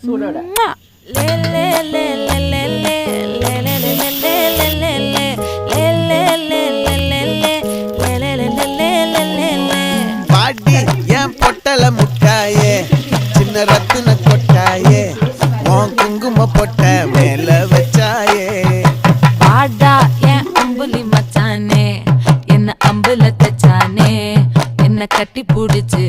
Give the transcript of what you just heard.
சூடோட பாட்டி என் பொட்டல முட்டாயே சின்ன ரத்தின கொட்டாயே உன் குங்கும பொட்ட மேல வச்சாயே பாடா என் அம்புலி மச்சானே என்ன அம்புல தச்சானே என்ன கட்டி புடிச்சு